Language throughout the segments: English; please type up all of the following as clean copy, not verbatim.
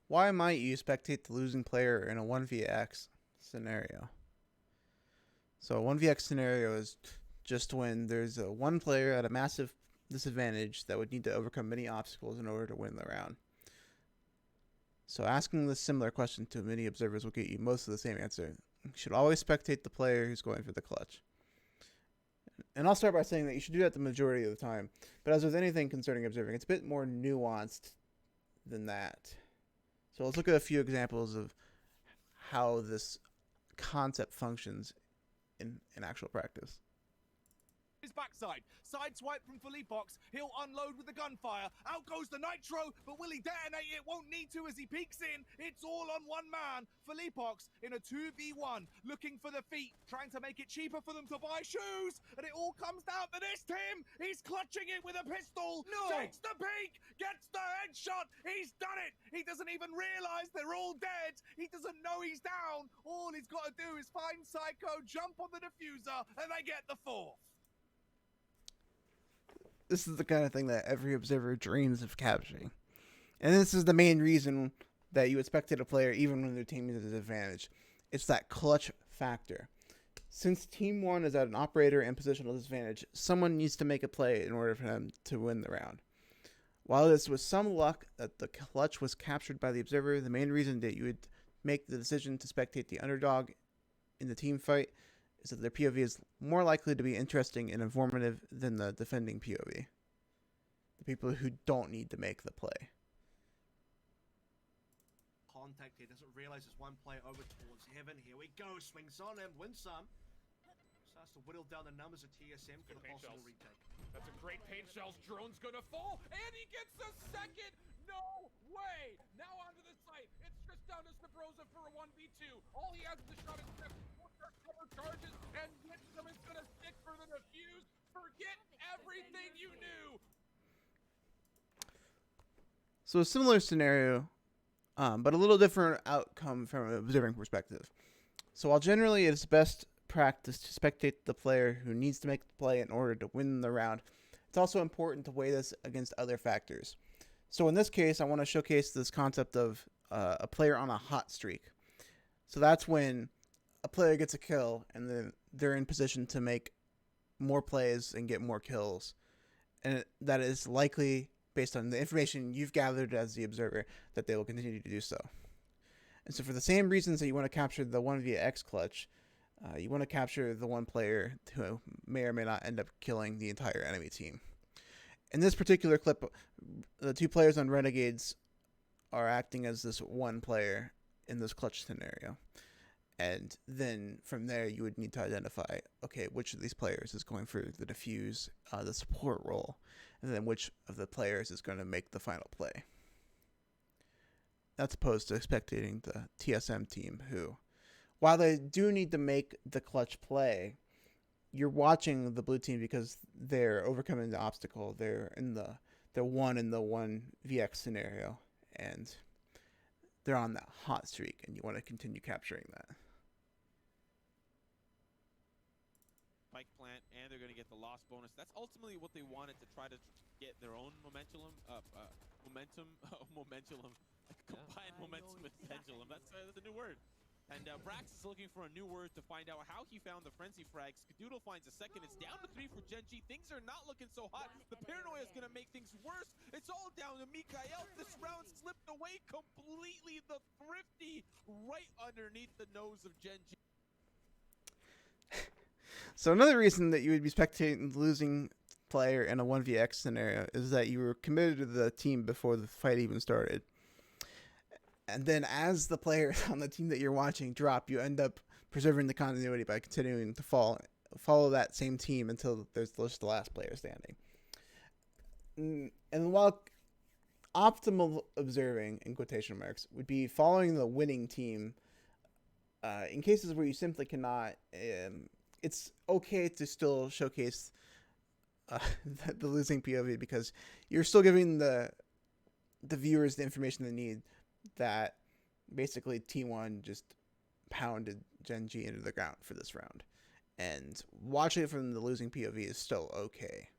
Why might you spectate the losing player in a 1vx scenario? So a 1vx scenario is just when there's a one player at a massive disadvantage that would need to overcome many obstacles in order to win the round. So asking this similar question to many observers will get you most of the same answer. You should always spectate the player who's going for the clutch. And I'll start by saying that you should do that the majority of the time. But as with anything concerning observing, it's a bit more nuanced than that. So let's look at a few examples of how this concept functions in actual practice. His backside. Sideswipe from Felipox. He'll unload with the gunfire. Out goes the nitro, but will he detonate it? Won't need to as he peeks in. It's all on one man. Felipox in a 2v1, looking for the feet, trying to make it cheaper for them to buy shoes. And it all comes down to this, Tim. He's clutching it with a pistol. No. Takes the peek, gets the headshot. He's done it. He doesn't even realize they're all dead. He doesn't know he's down. All he's got to do is find Psycho, jump on the diffuser, and they get the fourth. This is the kind of thing that every observer dreams of capturing. And this is the main reason that you would spectate a player even when their team is at a disadvantage. It's that clutch factor. Since Team 1 is at an operator and positional disadvantage, someone needs to make a play in order for them to win the round. While it is with some luck that the clutch was captured by the observer, the main reason that you would make the decision to spectate the underdog in the team fight is that their POV is more likely to be interesting and informative than the defending POV. The people who don't need to make the play. Contact here, doesn't realize there's one player over towards heaven. Here we go, swings on and wins some. Starts to whittle down the numbers of TSM for the possible retake. That's a great paint shells. Drone's gonna fall, and he gets a second. No way! Now onto the site. It's just down to Sniprosa for a 1v2. All he has is a shot at Snip. Cover charges, and Whipsome is gonna stick for the defuse. Forget everything you knew. So a similar scenario, but a little different outcome from an observing perspective. So while generally it's best practice to spectate the player who needs to make the play in order to win the round, it's also important to weigh this against other factors. So in this case, I want to showcase this concept of a player on a hot streak. So that's when a player gets a kill and then they're in position to make more plays and get more kills. And that is likely, based on the information you've gathered as the observer, that they will continue to do so. And so for the same reasons that you want to capture the 1vx clutch, you want to capture the one player who may or may not end up killing the entire enemy team. In this particular clip, the two players on Renegades are acting as this one player in this clutch scenario. And then from there, you would need to identify, okay, which of these players is going for the defuse, the support role, and then which of the players is going to make the final play. That's opposed to spectating the TSM team, who, while they do need to make the clutch play, you're watching the blue team because they're overcoming the obstacle. They're in the 1vx scenario, and they're on that hot streak, and you want to continue capturing that. Spike plant, and they're going to get the loss bonus. That's ultimately what they wanted to try to get their own momentum, combined momentum with pendulum. That's a new word. And Brax is looking for a new word to find out how he found the frenzy frag. Skadoodle finds a second. It's down to 3 for Genji. Things are not looking so hot. The paranoia is going to make things worse. It's all down to Mikael. This round slipped away completely. The Thrifty right underneath the nose of Genji. So another reason that you would be spectating the losing player in a 1vx scenario is that you were committed to the team before the fight even started. And then as the players on the team that you're watching drop, you end up preserving the continuity by continuing to follow that same team until there's just the last player standing. And while optimal observing, in quotation marks, would be following the winning team, in cases where you simply cannot, it's okay to still showcase the losing POV, because you're still giving the viewers the information they need, that basically T1 just pounded Genji into the ground for this round. And watching it from the losing POV is still okay.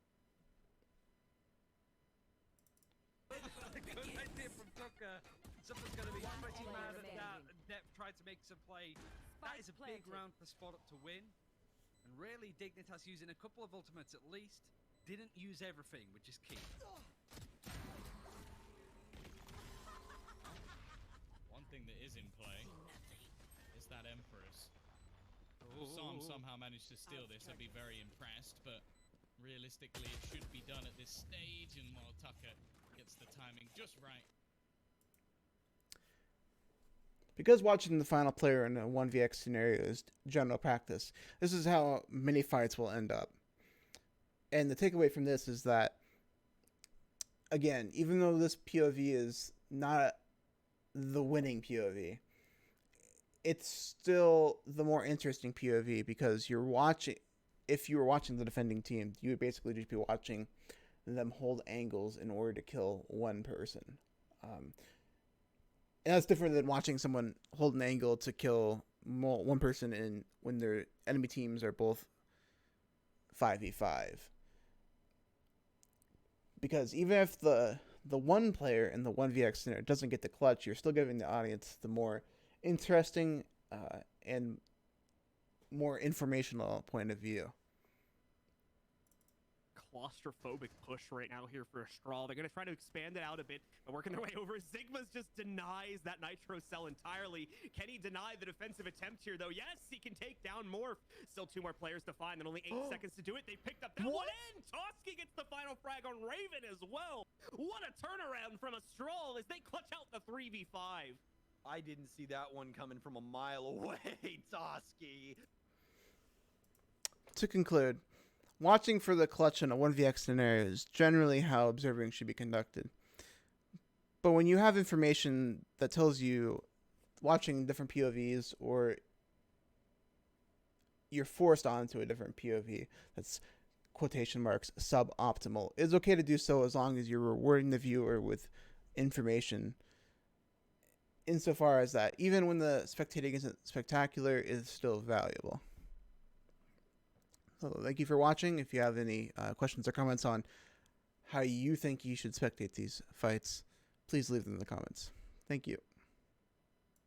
Good idea from Tucker. Something's going to be One red team man that Depth tried to make some play. That is a big round for Spot Up to win. And really, Dignitas using a couple of ultimates at least. Didn't use everything, which is key. One thing that is in play is that Emperor's. If Psalm somehow managed to steal this, I'd be very impressed, but realistically it should be done at this stage, and while Tucker gets the timing just right. Because watching the final player in a 1vx scenario is general practice, this is how many fights will end up. And the takeaway from this is that, again, even though this POV is not the winning POV, it's still the more interesting POV because you're watching. If you were watching the defending team, you would basically just be watching them hold angles in order to kill one person. And that's different than watching someone hold an angle to kill one person when their enemy teams are both 5v5. Because even if the one player in the 1vx scenario doesn't get the clutch, you're still giving the audience the more interesting and more informational point of view. Claustrophobic push right now here for Astral. They're going to try to expand it out a bit, but working their way over. Sigma's just denies that Nitro cell entirely. Can he deny the defensive attempt here, though? Yes, he can take down Morph. Still 2 more players to find, and only 8 seconds to do it. They picked up that one, and Toski gets the final frag on Raven as well. What a turnaround from Astral as they clutch out the 3v5. I didn't see that one coming from a mile away, Toski. To conclude, watching for the clutch in a 1vx scenario is generally how observing should be conducted. But when you have information that tells you watching different POVs, or you're forced onto a different POV that's quotation marks suboptimal, it's okay to do so as long as you're rewarding the viewer with information, insofar as that even when the spectating isn't spectacular, is still valuable. So thank you for watching. If you have any questions or comments on how you think you should spectate these fights, please leave them in the comments. Thank you.